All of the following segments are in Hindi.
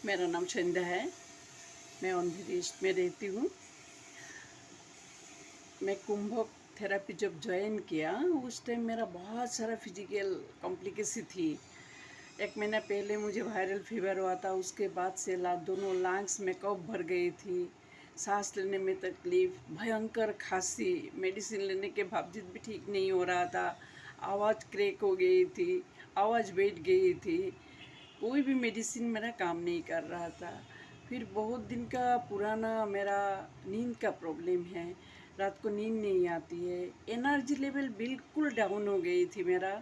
मेरा नाम संध्या है। मैं ऑन ईस्ट में रहती हूँ। मैं कुंभक थेरेपी जब ज्वाइन किया उस टाइम मेरा बहुत सारा फिजिकल कॉम्प्लिकेशन थी। 1 महीना पहले मुझे वायरल फीवर हुआ था। उसके बाद से दोनों लंग्स में कफ भर गई थी, सांस लेने में तकलीफ, भयंकर खांसी, मेडिसिन लेने के बावजूद भी ठीक नहीं हो रहा था। आवाज़ क्रैक हो गई थी, आवाज़ बैठ गई थी, कोई भी मेडिसिन मेरा काम नहीं कर रहा था। फिर बहुत दिन का पुराना मेरा नींद का प्रॉब्लम है। रात को नींद नहीं आती है, एनर्जी लेवल बिल्कुल डाउन हो गई थी मेरा।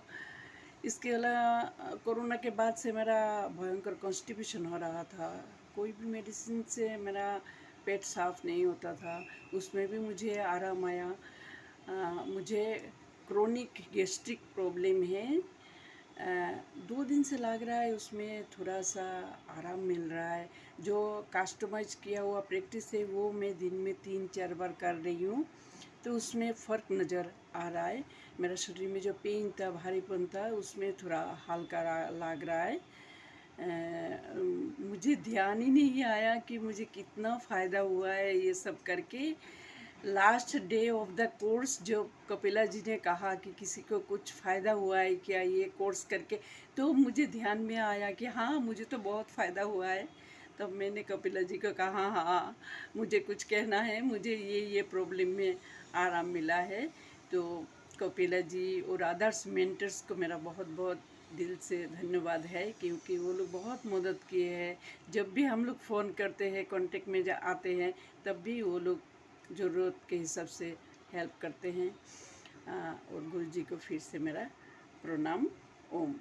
इसके अलावा कोरोना के बाद से मेरा भयंकर कॉन्स्टिपेशन हो रहा था। कोई भी मेडिसिन से मेरा पेट साफ नहीं होता था, उसमें भी मुझे आराम आया। मुझे क्रोनिक गैस्ट्रिक प्रॉब्लम है। 2 दिन से लग रहा है उसमें थोड़ा सा आराम मिल रहा है। जो कस्टमाइज किया हुआ प्रैक्टिस है वो मैं दिन में 3-4 बार कर रही हूँ, तो उसमें फ़र्क नज़र आ रहा है। मेरा शरीर में जो पेन था, भारीपन था, उसमें थोड़ा हल्का लग रहा है। मुझे ध्यान ही नहीं आया कि मुझे कितना फ़ायदा हुआ है ये सब करके। Last day of the course जो कपिला जी ने कहा कि किसी को कुछ फ़ायदा हुआ है क्या ये कोर्स करके, तो मुझे ध्यान में आया कि हाँ, मुझे तो बहुत फ़ायदा हुआ है। तब मैंने कपिला जी को कहा, हाँ, मुझे कुछ कहना है, मुझे ये प्रॉब्लम में आराम मिला है। तो कपिला जी और अदर्स मेंटर्स को मेरा बहुत बहुत दिल से धन्यवाद है, क्योंकि वो लोग बहुत मदद किए हैं। जब भी हम लोग फ़ोन करते हैं, कांटेक्ट में आते हैं, तब भी वो लोग ज़रूरत के हिसाब से हेल्प करते हैं। और गुरु जी को फिर से मेरा प्रणाम। ओम।